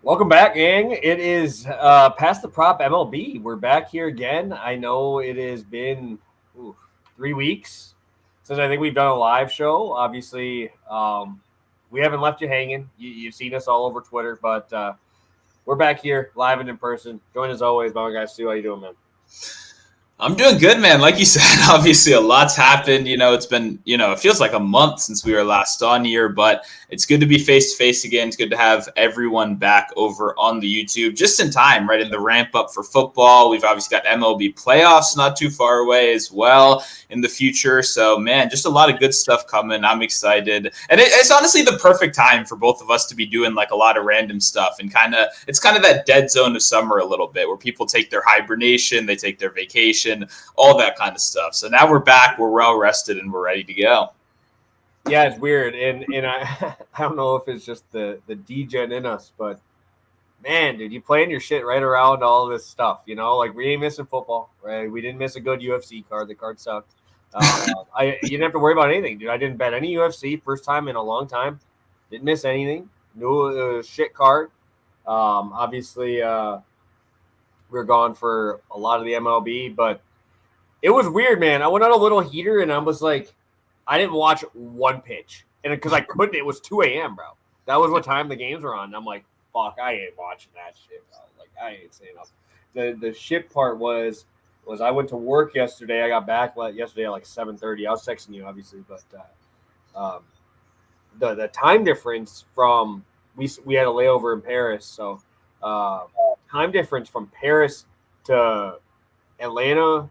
Welcome back, gang. It is Past the Prop MLB. We're back here again. I know it has been 3 weeks since I think we've done a live show. Obviously, we haven't left you hanging. You've seen us all over Twitter, but we're back here live and in person. Join as always, my guy Stu. How you doing, man? I'm doing good, man. Like you said, obviously a lot's happened. It's been, it feels like a month since we were last on here, but it's good to be face to face again. It's good to have everyone back over on the YouTube just in time, right in the ramp up for football. We've obviously got MLB playoffs not too far away as well in the future. So, man, just a lot of good stuff coming. I'm excited. And it's honestly the perfect time for both of us to be doing like a lot of random stuff and it's kind of that dead zone of summer a little bit where people take their hibernation, they take their vacation, all that kind of stuff. So now we're back, we're well rested, and we're ready to go. Yeah, it's weird, and I don't know if it's just the degen in us, but man, dude, you playing your shit right around all this stuff. Like we ain't missing football, right? We didn't miss a good UFC card. The card sucked. You didn't have to worry about anything, dude. I didn't bet any UFC first time in a long time. Didn't miss anything. No shit card. Obviously, we were gone for a lot of the MLB, but it was weird, man. I went on a little heater, and I was like, I didn't watch one pitch, and because I couldn't, it was 2 a.m., bro. That was what time the games were on. And I'm like, fuck, I ain't watching that shit, bro. Like, I ain't saying nothing. The shit part was I went to work yesterday. I got back yesterday at like 7:30. I was texting you, obviously, but the time difference from we had a layover in Paris, so time difference from Paris to Atlanta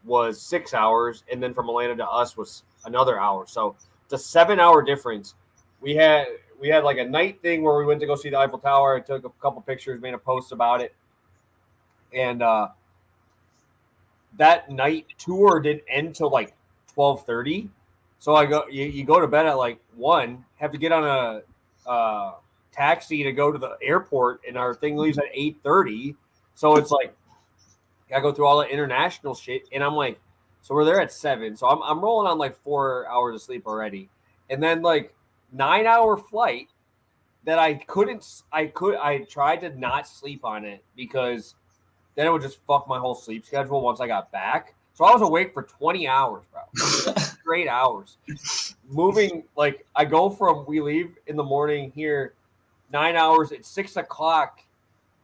was 6 hours, and then from Atlanta to us was another hour. So it's a 7-hour difference. We had like a night thing where we went to go see the Eiffel Tower. I took a couple pictures, made a post about it, and that night tour didn't end till like 12:30. So you go to bed at like 1, have to get on a taxi to go to the airport, and our thing leaves at 8:30. So it's like I go through all the international shit, and I'm like, so we're there at 7. So I'm rolling on like 4 hours of sleep already, and then like 9-hour flight that I tried to not sleep on it because then it would just fuck my whole sleep schedule once I got back. So I was awake for 20 hours, bro. Straight hours. Moving, like, we leave in the morning here, 9 hours at 6 o'clock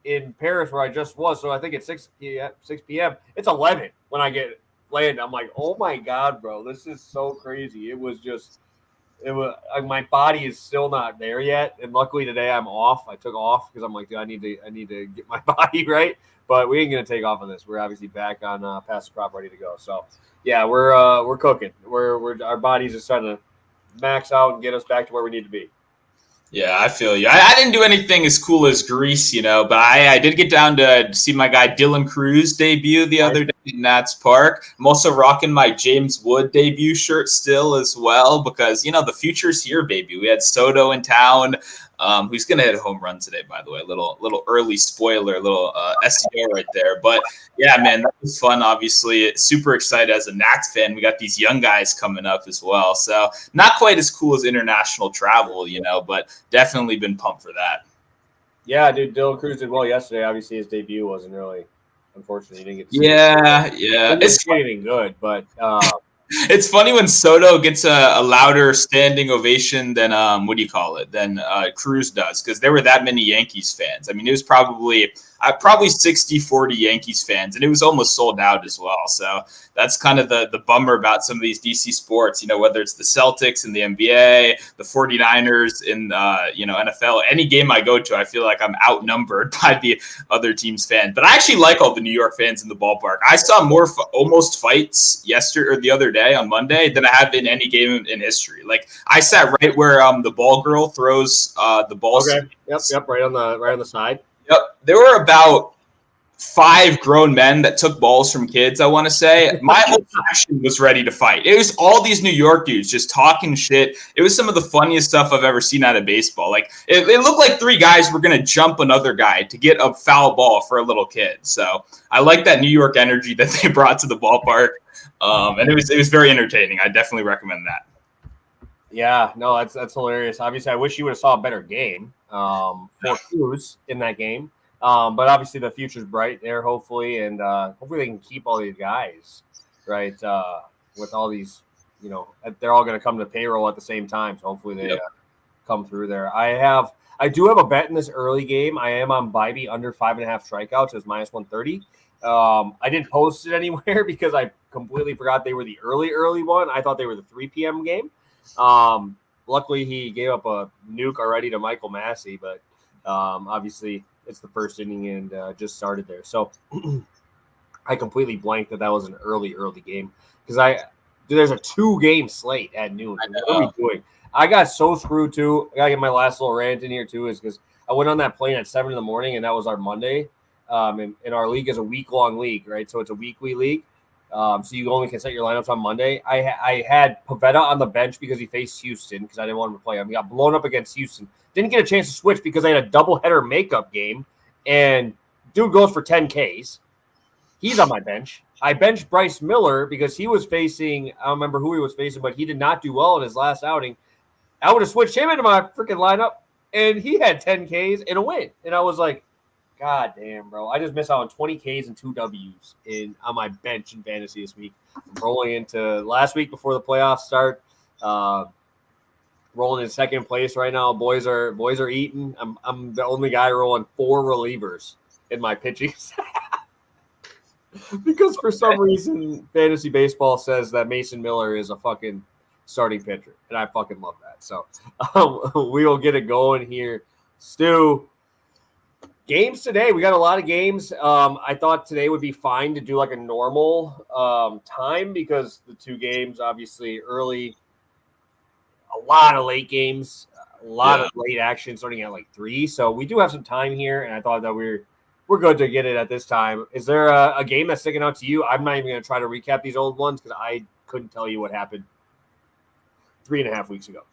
in Paris where I just was. So I think it's 6 p.m. It's 11 when I get landed. I'm like, oh my God, bro, this is so crazy. It was like, my body is still not there yet. And luckily today I'm off. I took off because I'm like, dude, I need to get my body right. But we ain't gonna take off on this. We're obviously back on Past the Prop, ready to go. So yeah, we're cooking. We're our bodies are starting to max out and get us back to where we need to be. Yeah, I feel you. I didn't do anything as cool as Greece, but I did get down to see my guy Dylan Cruz debut the other day in Nats Park. I'm also rocking my James Wood debut shirt still as well because, the future's here, baby. We had Soto in town, who's going to hit a home run today, by the way. Little early spoiler, little SEO right there. But, yeah, man, that was fun, obviously. Super excited as a Nats fan. We got these young guys coming up as well. So not quite as cool as international travel, but definitely been pumped for that. Yeah, dude, Dylan Cruz did well yesterday. Obviously, his debut wasn't really, unfortunately, he didn't get to see it. It's anything good, but it's funny when Soto gets a louder standing ovation than than Cruz does, because there were that many Yankees fans. I mean, it was probably 60-40 Yankees fans, and it was almost sold out as well. So that's kind of the bummer about some of these DC sports, whether it's the Celtics in the NBA, the 49ers in NFL. Any game I go to, I feel like I'm outnumbered by the other team's fans. But I actually like all the New York fans in the ballpark. I saw more almost fights yesterday or the other day on Monday than I have in any game in history. Like, I sat right where the ball girl throws the balls. Okay. Yep, right on the side. Yep. There were about 5 grown men that took balls from kids, I want to say. My whole faction was ready to fight. It was all these New York dudes just talking shit. It was some of the funniest stuff I've ever seen out of baseball. Like, it looked like 3 guys were going to jump another guy to get a foul ball for a little kid. So I like that New York energy that they brought to the ballpark. And it was very entertaining. I definitely recommend that. Yeah, no, that's hilarious. Obviously, I wish you would have saw a better game for Cruz in that game. But obviously, the future's bright there, hopefully, and hopefully they can keep all these guys, right? With all these, they're all going to come to payroll at the same time. So hopefully they Yep. come through there. I do have a bet in this early game. I am on Bybee under 5.5 strikeouts as -130. I didn't post it anywhere because I completely forgot they were the early one. I thought they were the 3 p.m. game. Luckily, he gave up a nuke already to Michael Massey, but obviously it's the first inning and just started there. So I completely blanked that was an early game because there's a 2-game slate at noon. What are we doing? I got so screwed too. I gotta get my last little rant in here too, is because I went on that plane at 7 a.m. and that was our Monday. And our league is a week-long league, right? So it's a weekly league. So you only can set your lineups on Monday. I had Pavetta on the bench because he faced Houston because I didn't want him to play him. He got blown up against Houston. Didn't get a chance to switch because I had a doubleheader makeup game, and dude goes for 10 Ks. He's on my bench. I benched Bryce Miller because he was facing, I don't remember who he was facing, but he did not do well in his last outing. I would have switched him into my freaking lineup, and he had 10 Ks and a win. And I was like, God damn, bro. I just missed out on 20 Ks and 2 Ws on my bench in fantasy this week. I'm rolling into last week before the playoffs start. Rolling in second place right now. Boys are eating. I'm the only guy rolling 4 relievers in my pitching because for some reason fantasy baseball says that Mason Miller is a fucking starting pitcher, and I fucking love that. So we will get it going here. Stu, games today. We got a lot of games. I thought today would be fine to do like a normal time because the 2 games, obviously early, a lot of late games, a lot of late action starting at like 3. So we do have some time here, and I thought that we're good to get it at this time. Is there a game that's sticking out to you? I'm not even going to try to recap these old ones because I couldn't tell you what happened 3.5 weeks ago.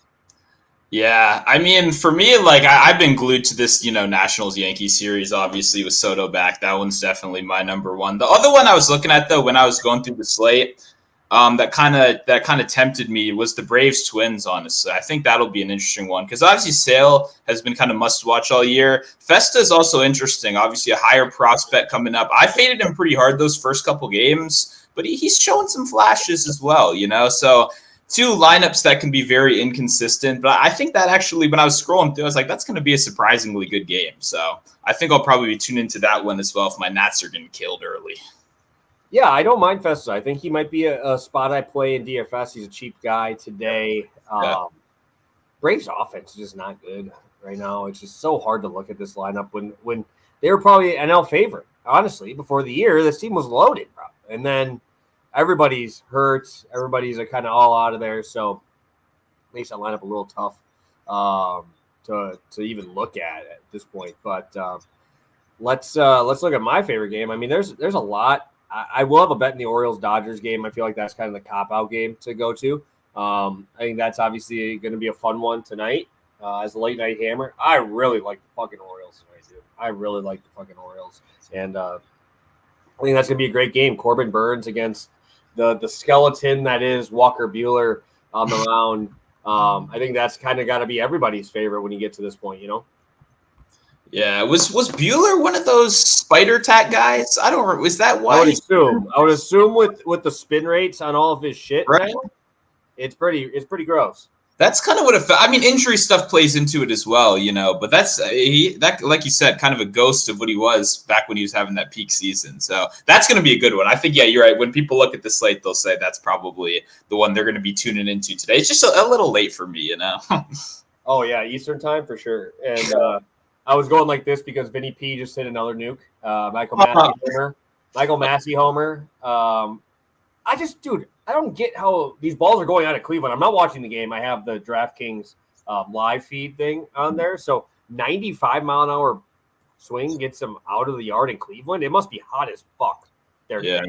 Yeah, I mean, for me, like I've been glued to this, Nationals Yankees series. Obviously, with Soto back, that one's definitely my number one. The other one I was looking at though, when I was going through the slate, that kind of tempted me was the Braves Twins. Honestly, I think that'll be an interesting one because obviously Sale has been kind of must watch all year. Festa is also interesting. Obviously, a higher prospect coming up. I faded him pretty hard those first couple games, but he's showing some flashes as well. So 2 lineups that can be very inconsistent. But I think that actually, when I was scrolling through, I was like, that's going to be a surprisingly good game. So I think I'll probably be tuned into that one as well if my Nats are getting killed early. Yeah, I don't mind Festa. I think he might be a spot I play in DFS. He's a cheap guy today. Braves offense is just not good right now. It's just so hard to look at this lineup when they were probably an NL favorite. Honestly, before the year, this team was loaded, bro. And then everybody's hurt. Everybody's kind of all out of there. So it makes that lineup a little tough to even look at this point. But let's look at my favorite game. I mean, there's a lot. I will have a bet in the Orioles-Dodgers game. I feel like that's kind of the cop-out game to go to. I think that's obviously going to be a fun one tonight as a late-night hammer. I really like the fucking Orioles tonight, dude. I really like the fucking Orioles. And I think that's going to be a great game. Corbin Burns against the skeleton that is Walker Buehler on the mound. I think that's kind of got to be everybody's favorite when you get to this point, Yeah, was Bueller one of those spider tack guys? I don't. Was that why? I would assume with the spin rates on all of his shit, right? Now, it's pretty gross. That's kind of what it felt. I mean, injury stuff plays into it as well, But that's that, like you said, kind of a ghost of what he was back when he was having that peak season. So that's going to be a good one. I think, yeah, you're right. When people look at the slate, they'll say that's probably the one they're going to be tuning into today. It's just a little late for me, Oh yeah, Eastern time for sure. And I was going like this because Vinny P just hit another nuke. Michael Massey homer. I don't get how these balls are going out of Cleveland. I'm not watching the game. I have the DraftKings live feed thing on there. So 95-mile-an-hour swing gets him out of the yard in Cleveland. It must be hot as fuck there. Yeah.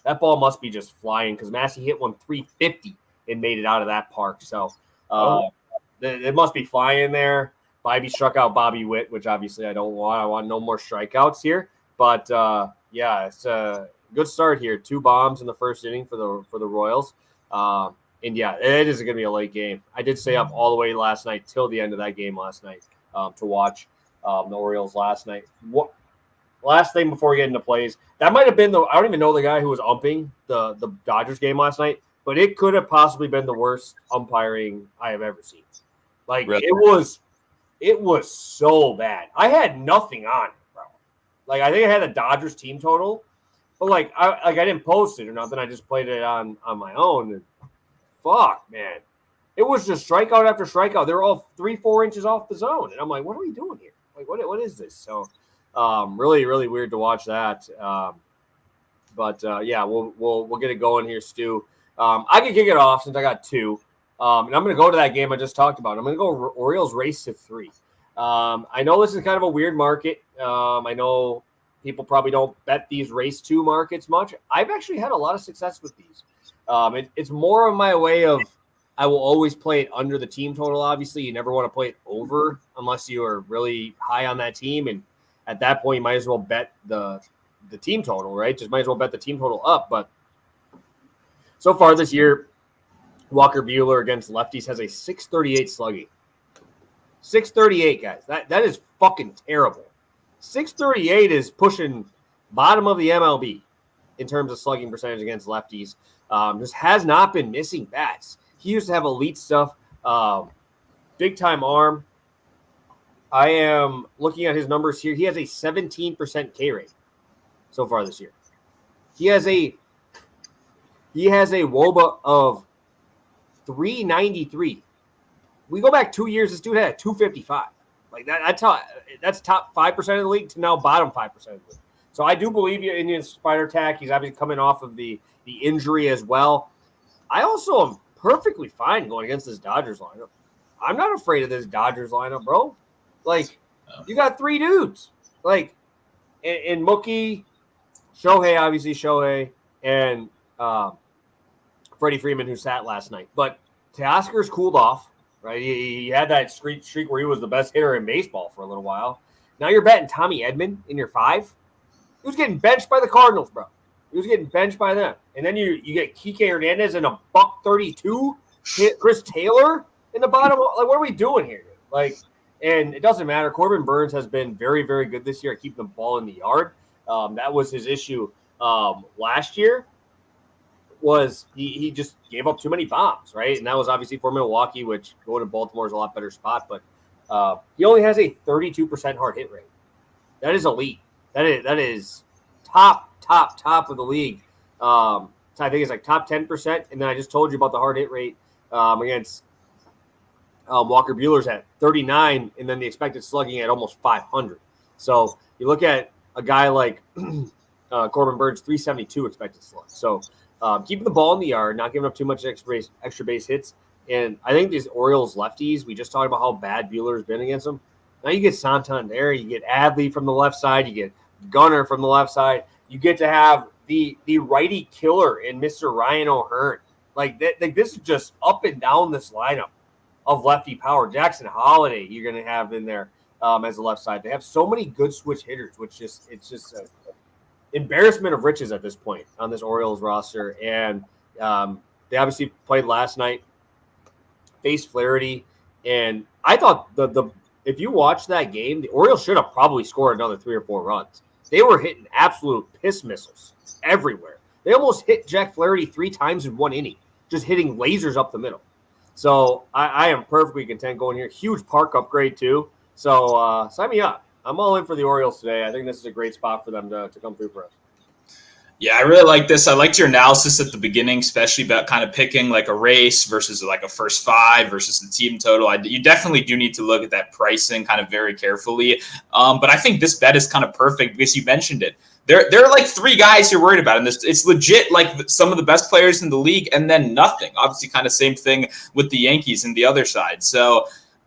That ball must be just flying because Massey hit one 350 and made it out of that park. So it must be flying there. Bybee struck out Bobby Witt, which obviously I don't want. I want no more strikeouts here. But yeah, it's a good start here. 2 bombs in the first inning for the Royals. yeah, it is going to be a late game. I did stay up all the way last night till the end of that game last night to watch the Orioles last night. What last thing before we get into plays? That might have been I don't even know the guy who was umping the Dodgers game last night, but it could have possibly been the worst umpiring I have ever seen. Like really? it was so bad. I had nothing on it, bro. Like I think I had the Dodgers team total, but I didn't post it or nothing. I just played it on my own. And fuck, man. It was just strikeout after strikeout. They were all 3-4 inches off the zone. And I'm like, what are we doing here? Like, what is this? So really, really weird to watch that. But we'll get it going here, Stu. I can kick it off since I got two. And I'm going to go to that game I just talked about. I'm going to go Orioles race to 3. I know this is kind of a weird market. I know people probably don't bet these race 2 markets much. I've actually had a lot of success with these. It's more of my way of I will always play it under the team total. Obviously, you never want to play it over unless you are really high on that team. And at that point, you might as well bet the team total, right? Just might as well bet the team total up. But so far this year, Walker Buehler against lefties has a 638 slugging. 638, guys. That is fucking terrible. 638 is pushing bottom of the MLB in terms of slugging percentage against lefties. Just has not been missing bats. He used to have elite stuff, big time arm. I am looking at his numbers here. He has a 17% K rate so far this year. He has a WOBA of 393. We go back 2 years, this dude had a 255. Like that's top 5% of the league to now bottom 5% of the league. So I do believe you in his spider attack. He's obviously coming off of the injury as well. I also am perfectly fine going against this Dodgers lineup. I'm not afraid of this Dodgers lineup, bro. Like, you got 3 dudes. Like, in Mookie, Shohei, and Freddie Freeman, who sat last night. But Teoscar's cooled off, right? He had that streak where he was the best hitter in baseball for a little while. Now you're betting Tommy Edman in your 5. He was getting benched by the Cardinals, bro. He was getting benched by them. And then you get Kike Hernandez and a $132, Chris Taylor in the bottom. Like, what are we doing here? Like, and it doesn't matter. Corbin Burns has been very, very good this year at keeping the ball in the yard. That was his issue last year. Was he just gave up too many bombs, right? And that was obviously for Milwaukee, which going to Baltimore is a lot better spot. But he only has a 32% hard hit rate. That is elite. That is top of the league. I think it's like top 10%. And then I just told you about the hard hit rate against Walker Buehler's at 39, and then the expected slugging at almost 500. So you look at a guy like Corbin Burns, 372 expected slug. So keeping the ball in the yard, not giving up too much extra base hits. And I think these Orioles lefties, we just talked about how bad Buehler's been against them. Now you get Santander, you get Adley from the left side, you get Gunnar from the left side. You get to have the righty killer in Mr. Ryan O'Hearn. Like this is just up and down this lineup of lefty power. Jackson Holiday you're going to have in there as the left side. They have so many good switch hitters, which it's just an embarrassment of riches at this point on this Orioles roster. And they obviously played last night, faced Flaherty, and I thought if you watch that game, the Orioles should have probably scored another 3 or 4 runs. They were hitting absolute piss missiles everywhere. They almost hit Jack Flaherty 3 times in 1 inning, just hitting lasers up the middle. So I am perfectly content going here. Huge park upgrade too. So sign me up. I'm all in for the Orioles today. I think this is a great spot for them to come through for us. Yeah, I really like this. I liked your analysis at the beginning, especially about kind of picking like a race versus like a first 5 versus the team total. You definitely do need to look at that pricing kind of very carefully. But I think this bet is kind of perfect because you mentioned it. There are like 3 guys you're worried about, and it's legit like some of the best players in the league, and then nothing. Obviously, kind of same thing with the Yankees and the other side. So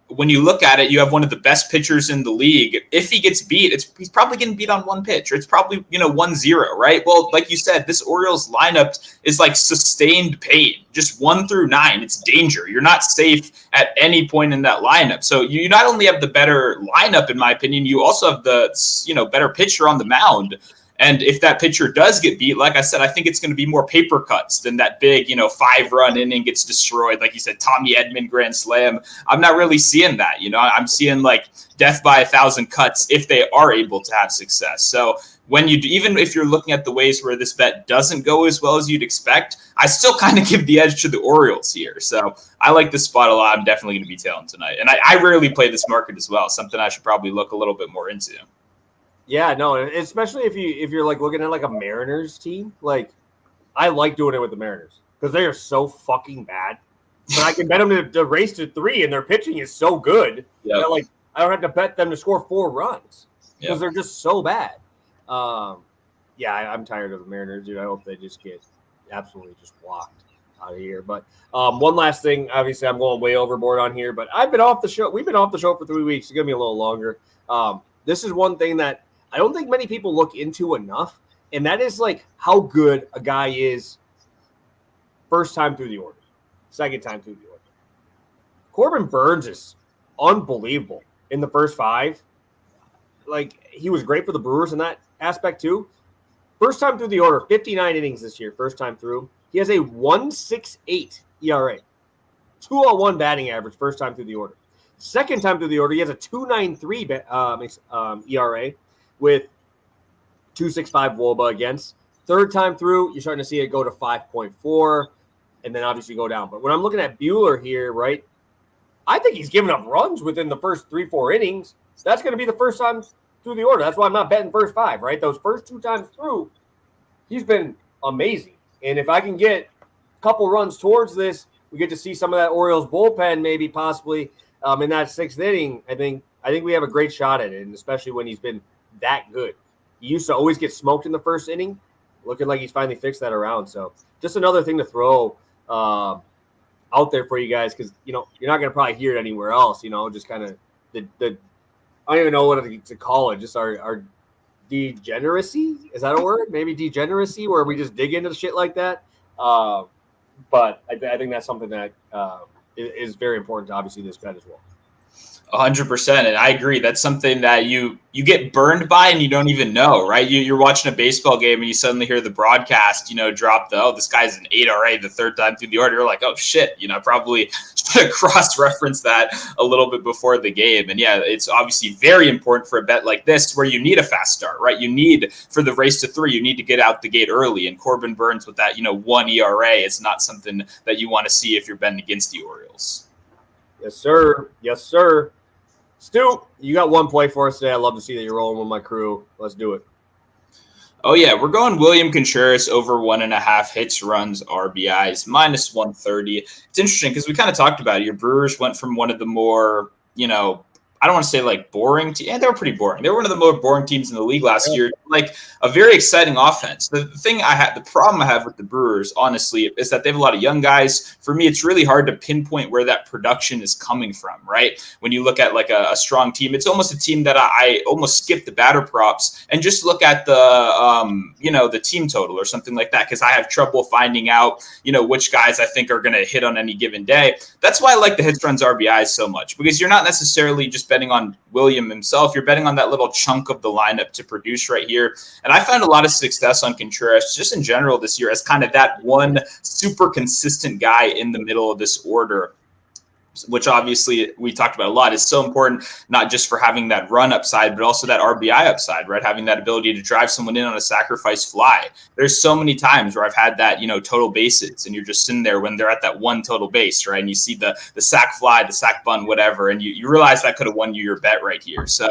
when you look at it, you have one of the best pitchers in the league. If he gets beat, he's probably getting beat on 1 pitch, or it's probably 1-0, right? Well, like you said, this Orioles lineup is like sustained pain, just 1 through 9. It's danger. You're not safe at any point in that lineup. So you not only have the better lineup, in my opinion, you also have the better pitcher on the mound. And if that pitcher does get beat, like I said, I think it's going to be more paper cuts than that big, 5-run inning gets destroyed. Like you said, Tommy Edman grand slam. I'm not really seeing that. I'm seeing like death by 1,000 cuts if they are able to have success. So even if you're looking at the ways where this bet doesn't go as well as you'd expect, I still kind of give the edge to the Orioles here. So I like this spot a lot. I'm definitely going to be tailing tonight. And I rarely play this market as well, something I should probably look a little bit more into. Yeah, no, especially if you're like looking at like a Mariners team, like I like doing it with the Mariners because they are so fucking bad. But I can bet them to race to 3, and their pitching is so good that like I don't have to bet them to score 4 runs because they're just so bad. I'm tired of the Mariners, dude. I hope they just get absolutely just walked out of here. But one last thing, obviously I'm going way overboard on here, but I've been off the show. We've been off the show for 3 weeks. It's gonna be a little longer. This is one thing that I don't think many people look into enough, and that is like how good a guy is first time through the order, second time through the order. Corbin Burnes is unbelievable in the first 5. Like, he was great for the Brewers in that aspect too. First time through the order, 59 innings this year, first time through. He has a 1.68 ERA, 2.01 batting average, first time through the order. Second time through the order, he has a 2.93 ERA with 2.65 WOBA against. Third time through, you're starting to see it go to 5.4 and then obviously go down. But when I'm looking at Buehler here, right, I think he's giving up runs within the first 3-4 innings. That's going to be the first time through the order. That's why I'm not betting first 5, right? Those first 2 times through, he's been amazing. And if I can get a couple runs towards this, we get to see some of that Orioles bullpen maybe possibly in that 6th inning. I think we have a great shot at it, and especially when he's been that good. He used to always get smoked in the first inning. Looking like he's finally fixed that around. So just another thing to throw out there for you guys because, you're not going to probably hear it anywhere else, just kind of the I don't even know what to call it, just our degeneracy. Is that a word? Maybe degeneracy, where we just dig into shit like that. But I think that's something that is very important to obviously this bet as well. 100%. And I agree. That's something that you get burned by and you don't even know, right? You're watching a baseball game and you suddenly hear the broadcast, drop this guy's an 8 RA the third time through the order. You're like, oh shit, I probably should cross-reference that a little bit before the game. And yeah, it's obviously very important for a bet like this where you need a fast start, right? You need, for the race to 3, you need to get out the gate early. And Corbin Burnes with that, 1 ERA is not something that you want to see if you're betting against the Orioles. Yes, sir. Yes, sir. Stu, you got one play for us today. I love to see that you're rolling with my crew. Let's do it. Oh, yeah. We're going William Contreras over 1.5 hits, runs, RBIs, minus 130. It's interesting because we kind of talked about it. Your Brewers went from one of the more, I don't want to say like boring. Yeah, they were pretty boring. They were one of the more boring teams in the league last year. Like a very exciting offense. The problem I have with the Brewers, honestly, is that they have a lot of young guys. For me, it's really hard to pinpoint where that production is coming from, right? When you look at like a strong team, it's almost a team that I almost skip the batter props and just look at the team total or something like that because I have trouble finding out, which guys I think are going to hit on any given day. That's why I like the hits, runs, RBIs so much because you're not necessarily just betting on William himself. You're betting on that little chunk of the lineup to produce right here. And I found a lot of success on Contreras just in general this year as kind of that one super consistent guy in the middle of this order, which obviously we talked about a lot, is so important, not just for having that run upside, but also that RBI upside, right? Having that ability to drive someone in on a sacrifice fly. There's so many times where I've had that, total bases, and you're just sitting there when they're at that one total base, right? And you see the sac fly, the sac bunt, whatever, and you realize that could have won you your bet right here. So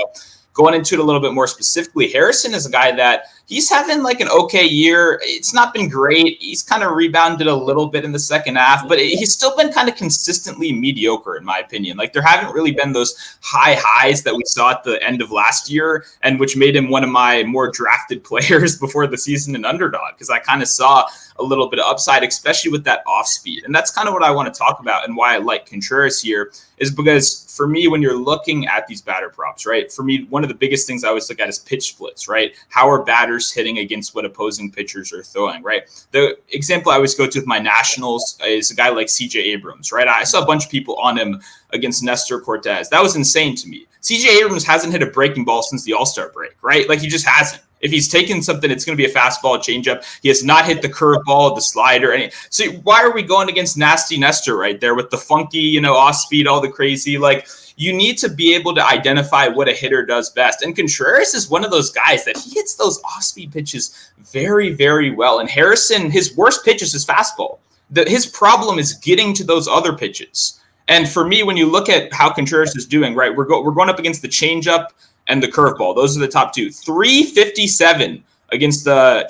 going into it a little bit more specifically, Harrison is a guy that he's having like an okay year. It's not been great. He's kind of rebounded a little bit in the second half, but he's still been kind of consistently mediocre, in my opinion. Like there haven't really been those high highs that we saw at the end of last year, and which made him one of my more drafted players before the season in Underdog, because I kind of saw a little bit of upside, especially with that off speed. And that's kind of what I want to talk about and why I like Contreras here is because for me, when you're looking at these batter props, right, for me, one of the biggest things I always look at is pitch splits, right? How are batters hitting against what opposing pitchers are throwing, right? The example I always go to with my Nationals is a guy like CJ Abrams, right? I saw a bunch of people on him against Nestor Cortez. That was insane to me. CJ Abrams hasn't hit a breaking ball since the All-Star break, right? Like he just hasn't. If he's taking something, it's going to be a fastball, changeup. He has not hit the curveball, the slider. So why are we going against Nasty Nestor right there with the funky, off speed, all the crazy? Like, you need to be able to identify what a hitter does best. And Contreras is one of those guys that he hits those off speed pitches very, very well. And Harrison, his worst pitch is his fastball. His problem is getting to those other pitches. And for me, when you look at how Contreras is doing, right, we're going up against the changeup and the curveball. Those are the top two. 357 against the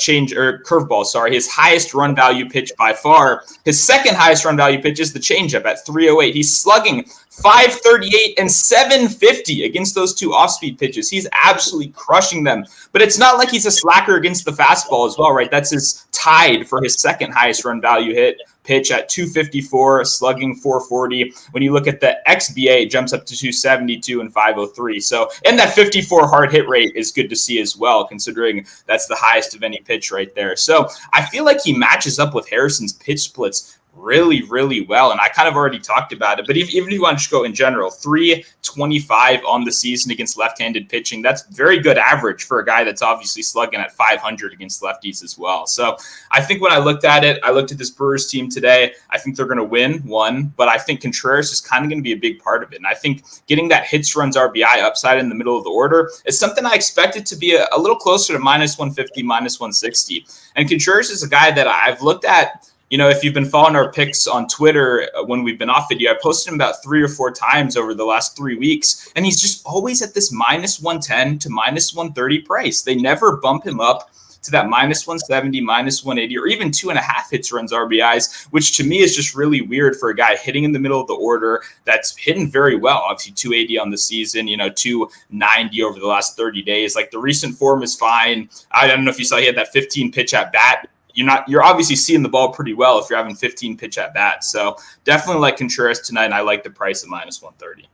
curveball. Sorry, his highest run value pitch by far. His second highest run value pitch is the changeup at 308. He's slugging 538 and 750 against those two off-speed pitches. He's absolutely crushing them. But it's not like he's a slacker against the fastball as well, right? That's his tied for his second highest run value pitch at 254, slugging 440. When you look at the XBA, it jumps up to 272 and 503. So, and that 54 hard hit rate is good to see as well, considering that's the highest of any pitch right there. So I feel like he matches up with Harrison's pitch splits really, really well. And I kind of already talked about it, but even if you want to just go in general, 325 on the season against left-handed pitching, that's very good average for a guy that's obviously slugging at 500 against lefties as well. So I think when I looked at it, I looked at this Brewers team today. I think they're going to win one, but I think Contreras is kind of going to be a big part of it. And I think getting that hits, runs, RBI upside in the middle of the order is something I expected to be a little closer to minus 150, minus 160. And Contreras is a guy that I've looked at. If you've been following our picks on Twitter when we've been off video, I posted him about 3 or 4 times over the last 3 weeks, and he's just always at this minus 110 to minus 130 price. They never bump him up to that minus 170, minus 180, or even 2.5 hits, runs, RBIs, which to me is just really weird for a guy hitting in the middle of the order that's hitting very well. Obviously 280 on the season, 290 over the last 30 days. Like, the recent form is fine. I don't know if you saw he had that 15 pitch at bat. You're obviously seeing the ball pretty well if you're having 15 pitch at bats. So definitely like Contreras tonight, and I like the price of minus 130.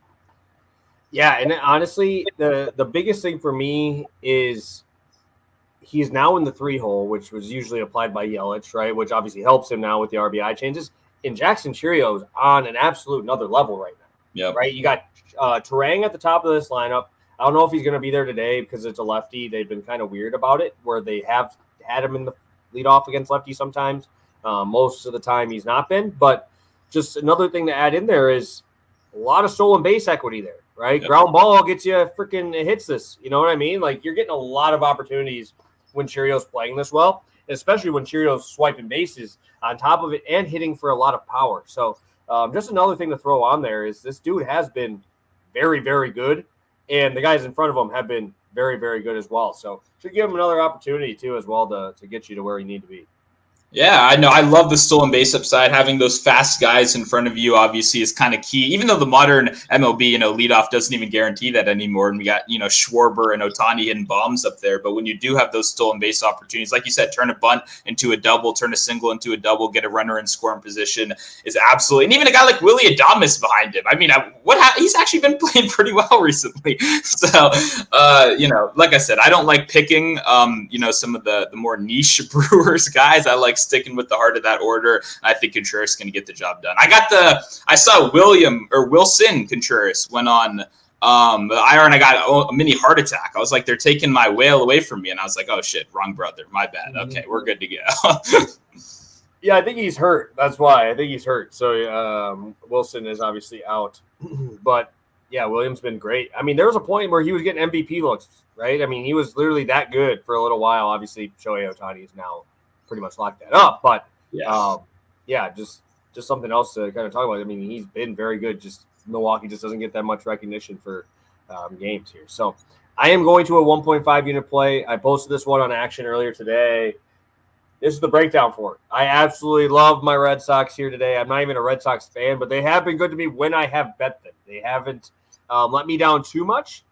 Yeah, and honestly, the biggest thing for me is he's now in the 3-hole, which was usually applied by Yelich, right? Which obviously helps him now with the RBI changes. And Jackson Chirio's on an absolute another level right now. Yep. Right? You got Turang at the top of this lineup. I don't know if he's going to be there today because it's a lefty. They've been kind of weird about it, where they have had him in the lead off against lefty sometimes. Most of the time he's not been. But just another thing to add in there is a lot of stolen base equity there, right? Yep. Ground ball gets you freaking hits this. You know what I mean? Like, you're getting a lot of opportunities when Chirio's playing this well, especially when Chirio's swiping bases on top of it and hitting for a lot of power. So just another thing to throw on there is this dude has been very, very good, and the guys in front of him have been very, very good as well. So should give him another opportunity too as well to get you to where you need to be. Yeah, I know. I love the stolen base upside. Having those fast guys in front of you obviously is kind of key, even though the modern MLB, leadoff doesn't even guarantee that anymore. And we got, Schwarber and Ohtani hitting bombs up there. But when you do have those stolen base opportunities, like you said, turn a bunt into a double, turn a single into a double, get a runner in scoring position is absolutely. And even a guy like Willie Adames behind him. I mean, he's actually been playing pretty well recently. So, like I said, I don't like picking, some of the more niche Brewers guys. I like sticking with the heart of that order. I think Contreras is going to get the job done. I saw Wilson Contreras went on the IR, and I got a mini heart attack. I was like, they're taking my whale away from me. And I was like, oh shit, wrong brother. My bad. Okay, we're good to go. Yeah, I think he's hurt. That's why I think he's hurt. So Wilson is obviously out, but yeah, Williams been great. I mean, there was a point where he was getting MVP looks, right? I mean, he was literally that good for a little while. Obviously, Shohei Ohtani is now pretty much locked that up, but just something else to kind of talk about. I mean, he's been very good. Just Milwaukee just doesn't get that much recognition for games here. So I am going to a 1.5 unit play. I posted this one on Action earlier today. This is the breakdown for it. I absolutely love my Red Sox here today. I'm not even a Red Sox fan, but they have been good to me when I have bet them. They haven't let me down too much.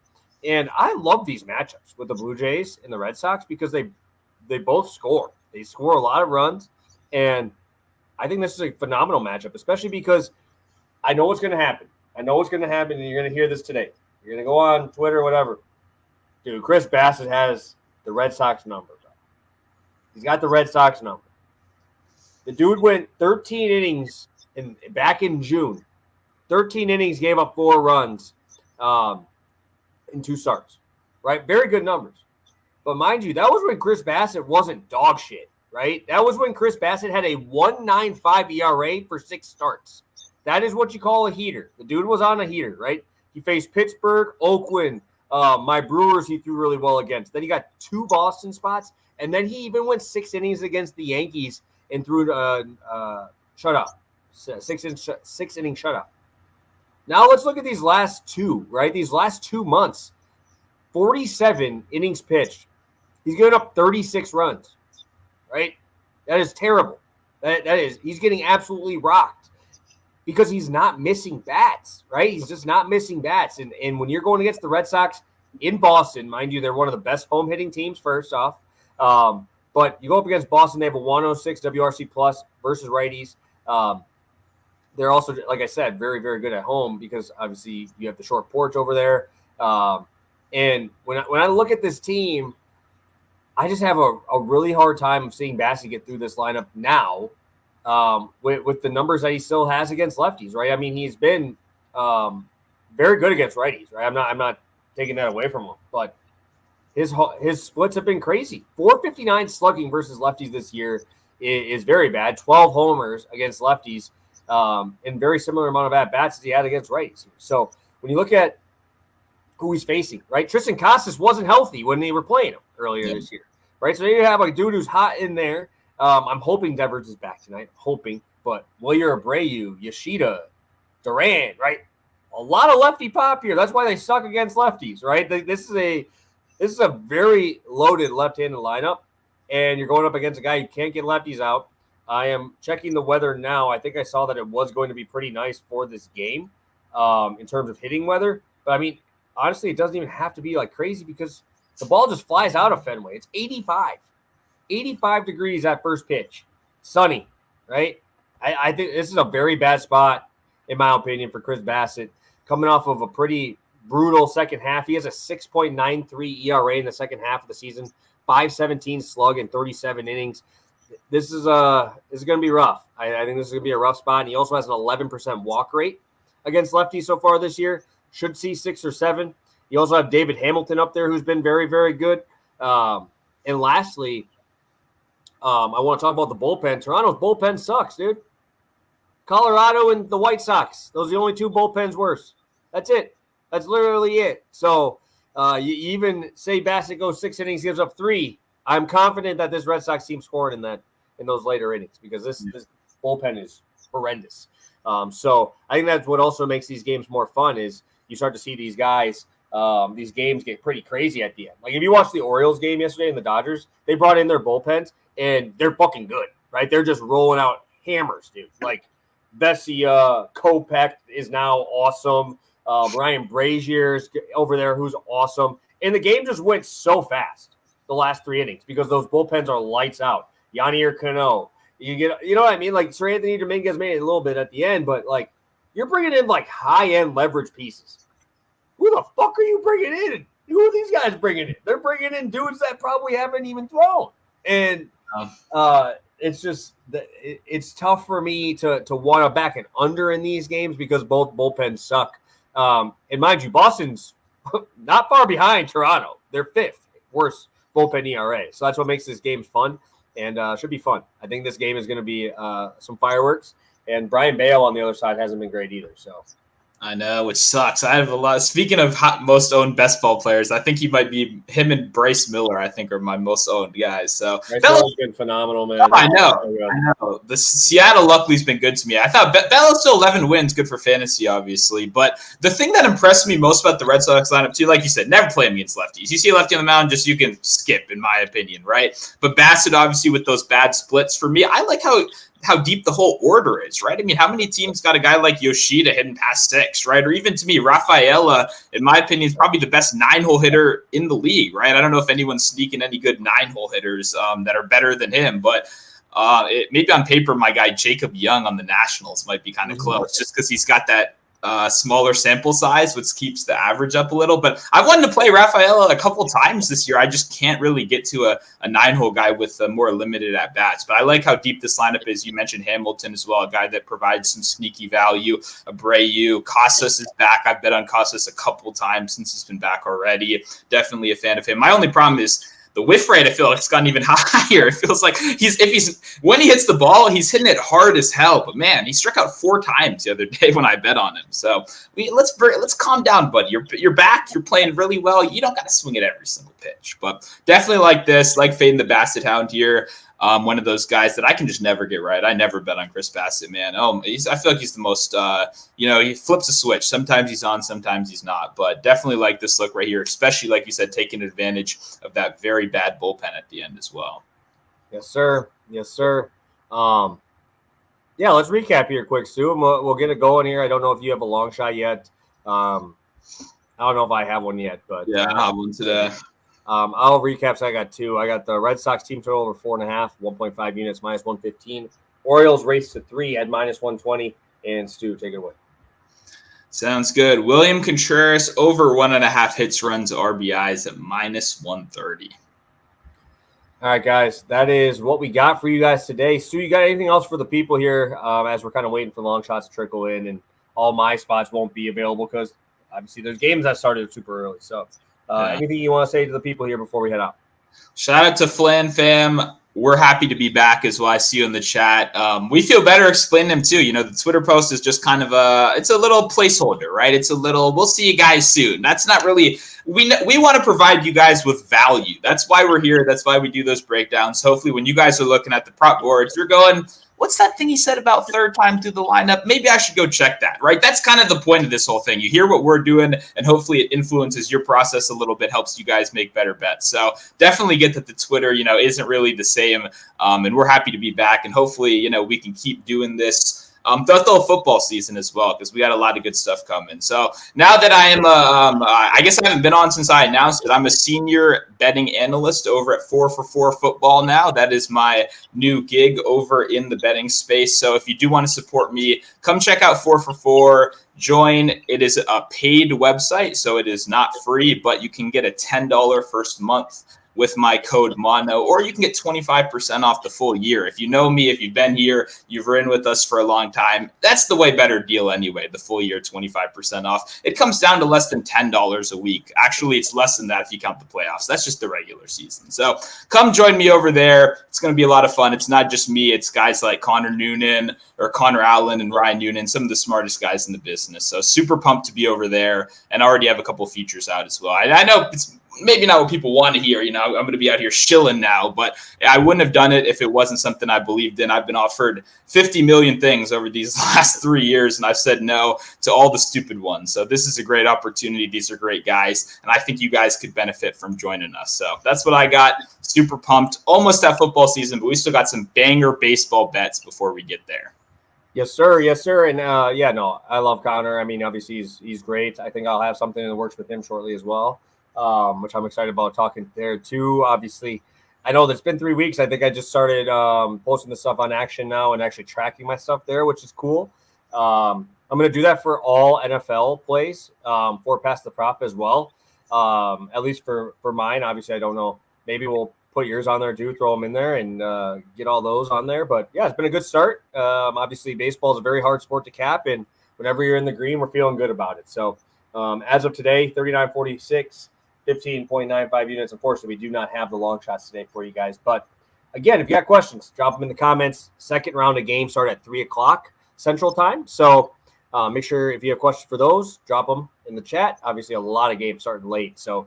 And I love these matchups with the Blue Jays and the Red Sox because they both score. They score a lot of runs, and I think this is a phenomenal matchup, especially because I know what's going to happen. And you're going to hear this today. You're going to go on Twitter or whatever. Dude, Chris Bassett has the Red Sox number. He's got the Red Sox number. The dude went 13 innings back in June. 13 innings, gave up 4 runs in 2 starts. Right? Very good numbers. But mind you, that was when Chris Bassitt wasn't dog shit, right? That was when Chris Bassitt had a 1.95 ERA for 6 starts. That is what you call a heater. The dude was on a heater, right? He faced Pittsburgh, Oakland, my Brewers he threw really well against. Then he got 2 Boston spots, and then he even went 6 innings against the Yankees and threw shutout, 6-inning shutout. Now let's look at these last 2, right? These last 2 months, 47 innings pitched. He's giving up 36 runs, right? That is terrible. That is, he's getting absolutely rocked because he's not missing bats, right? He's just not missing bats. And when you're going against the Red Sox in Boston, mind you, they're one of the best home hitting teams first off. But you go up against Boston, they have a 106 WRC plus versus righties. They're also, like I said, very, very good at home because obviously you have the short porch over there. And when I look at this team, I just have a really hard time seeing Bassett get through this lineup now with the numbers that he still has against lefties, right? I mean, he's been very good against righties, right? I'm not taking that away from him, but his splits have been crazy. 459 slugging versus lefties this year is very bad. 12 homers against lefties, and very similar amount of at-bats as he had against righties. So when you look at who he's facing, right? Tristan Casas wasn't healthy when they were playing him earlier this year, right? So you have a dude who's hot in there. I'm hoping Devers is back tonight. But Wilyer Abreu, Yoshida, Duran, right? A lot of lefty pop here. That's why they suck against lefties, right? This is a very loaded left-handed lineup, and you're going up against a guy who can't get lefties out. I am checking the weather now. I think I saw that it was going to be pretty nice for this game in terms of hitting weather. But, I mean, honestly, it doesn't even have to be like crazy because the ball just flies out of Fenway. It's 85 degrees at first pitch. Sunny, right? I think this is a very bad spot, in my opinion, for Chris Bassitt. Coming off of a pretty brutal second half. He has a 6.93 ERA in the second half of the season, 5.17 slug in 37 innings. This is going to be rough. I think this is going to be a rough spot. And he also has an 11% walk rate against lefties so far this year. Should see 6 or 7. You also have David Hamilton up there who's been very, very good. And lastly, I want to talk about the bullpen. Toronto's bullpen sucks, dude. Colorado and the White Sox. Those are the only 2 bullpens worse. That's it. That's literally it. So you even say Bassitt goes 6 innings, gives up 3. I'm confident that this Red Sox team scored in those later innings because this bullpen is horrendous. So I think that's what also makes these games more fun is you start to see these guys, these games get pretty crazy at the end. Like if you watched the Orioles game yesterday and the Dodgers, they brought in their bullpens and they're fucking good, right? They're just rolling out hammers, dude. Like Vesia, Kopech is now awesome. Ryan Brazier's over there who's awesome. And the game just went so fast the last 3 innings because those bullpens are lights out. Yanier Cano. You know what I mean? Like Sir Anthony Dominguez made it a little bit at the end, but like you're bringing in like high-end leverage pieces. Who the fuck are you bringing in? Who are these guys bringing in? They're bringing in dudes that probably haven't even thrown. And it's just it's tough for me to want to back an under in these games because both bullpens suck. And mind you, Boston's not far behind Toronto. They're 5th worst bullpen ERA. So that's what makes this game fun and should be fun. I think this game is going to be some fireworks. And Brian Bale on the other side hasn't been great either. So I know, which sucks. I have a lot. Speaking of most owned best ball players, I think he might be him and Bryce Miller. I think are my most owned guys. So Bryce Miller's been phenomenal, man. Oh, I know. The Seattle luckily has been good to me. I thought Bella's still 11 wins, good for fantasy, obviously. But the thing that impressed me most about the Red Sox lineup too, like you said, never play them against lefties. You see a lefty on the mound, just you can skip, in my opinion, right? But Bassitt, obviously, with those bad splits, for me, I like how deep the whole order is, right? I mean, how many teams got a guy like Yoshida hitting past 6, right? Or even to me, Rafaela, in my opinion, is probably the best 9-hole hitter in the league, right? I don't know if anyone's sneaking any good 9-hole hitters that are better than him, but maybe on paper, my guy Jacob Young on the Nationals might be kind of close just because he's got that smaller sample size, which keeps the average up a little. But I wanted to play Rafaela a couple times this year. I just can't really get to a 9-hole guy with more limited at-bats. But I like how deep this lineup is. You mentioned Hamilton as well, a guy that provides some sneaky value. Abreu. Casas is back. I've bet on Casas a couple times since he's been back already. Definitely a fan of him. My only problem is the whiff rate, I feel like it's gotten even higher. It feels like when he hits the ball, he's hitting it hard as hell. But man, he struck out 4 times the other day when I bet on him. So let's calm down, buddy. You're back. You're playing really well. You don't got to swing at every single pitch, but definitely like this, like fading the Bassett Hound here. One of those guys that I can just never get right. I never bet on Chris Bassett, man. I feel like he's the most, he flips a switch. Sometimes he's on, sometimes he's not. But definitely like this look right here, especially like you said, taking advantage of that very bad bullpen at the end as well. Yes, sir. Yes, sir. Let's recap here quick, Stu. And we'll get it going here. I don't know if you have a long shot yet. I don't know if I have one yet, but yeah, I have one today. I'll recap. So I got 2. I got the Red Sox team total over 4.5, 1.5 units, minus 115. Orioles race to 3 at minus 120. And Stu, take it away. Sounds good. William Contreras over 1.5 hits, runs, RBIs at minus 130. All right, guys, that is what we got for you guys today. Stu, you got anything else for the people here as we're kind of waiting for long shots to trickle in, and all my spots won't be available because obviously there's games that started super early. So anything you want to say to the people here before we head out? Shout out to Flan Fam. We're happy to be back as well. I see you in the chat. We feel better explaining them too. The Twitter post is just kind of it's a little placeholder, right? It's a little, we'll see you guys soon. That's not really, we want to provide you guys with value. That's why we're here. That's why we do those breakdowns. Hopefully when you guys are looking at the prop boards, you're going, what's that thing he said about third time through the lineup? Maybe I should go check that, right? That's kind of the point of this whole thing. You hear what we're doing, and hopefully it influences your process a little bit, helps you guys make better bets. So definitely get that the Twitter, isn't really the same, and we're happy to be back, and hopefully, we can keep doing this throughout the whole football season as well, because we got a lot of good stuff coming. So now that I am, I guess I haven't been on since I announced it. I'm a senior betting analyst over at 4for4 Football now. That is my new gig over in the betting space. So if you do want to support me, come check out 4for4. Join. It is a paid website, so it is not free, but you can get a $10 first month with my code MONO, or you can get 25% off the full year. If you know me, if you've been here, you've ridden with us for a long time, that's the way better deal anyway, the full year, 25% off. It comes down to less than $10 a week. Actually, it's less than that if you count the playoffs. That's just the regular season. So come join me over there. It's going to be a lot of fun. It's not just me. It's guys like Connor Noonan or Connor Allen and Ryan Noonan, some of the smartest guys in the business. So super pumped to be over there, and I already have a couple features out as well. I know it's maybe not what people want to hear. I'm going to be out here shilling now, but I wouldn't have done it if it wasn't something I believed in. I've been offered 50 million things over these last 3 years, and I've said no to all the stupid ones. So this is a great opportunity. These are great guys, and I think you guys could benefit from joining us. So that's what I got. Super pumped. Almost at football season, but we still got some banger baseball bets before we get there. Yes, sir. Yes, sir. And I love Connor. I mean, obviously he's great. I think I'll have something in the works with him shortly as well. Which I'm excited about talking there too. Obviously, I know it's been 3 weeks. I think I just started posting the stuff on Action now and actually tracking my stuff there, which is cool. I'm going to do that for all NFL plays for Past the Prop as well, at least for mine. Obviously, I don't know. Maybe we'll put yours on there too, throw them in there and get all those on there. But, yeah, it's been a good start. Obviously, baseball is a very hard sport to cap, and whenever you're in the green, we're feeling good about it. So as of today, 39.46. 15.95 units. Unfortunately, we do not have the long shots today for you guys. But again, if you got questions, drop them in the comments. Second round of games start at 3 o'clock Central Time. So make sure if you have questions for those, drop them in the chat. Obviously, a lot of games starting late. So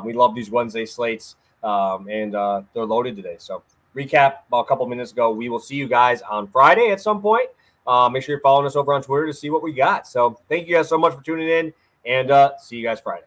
we love these Wednesday slates, and they're loaded today. So recap about a couple minutes ago. We will see you guys on Friday at some point. Make sure you're following us over on Twitter to see what we got. So thank you guys so much for tuning in, and see you guys Friday.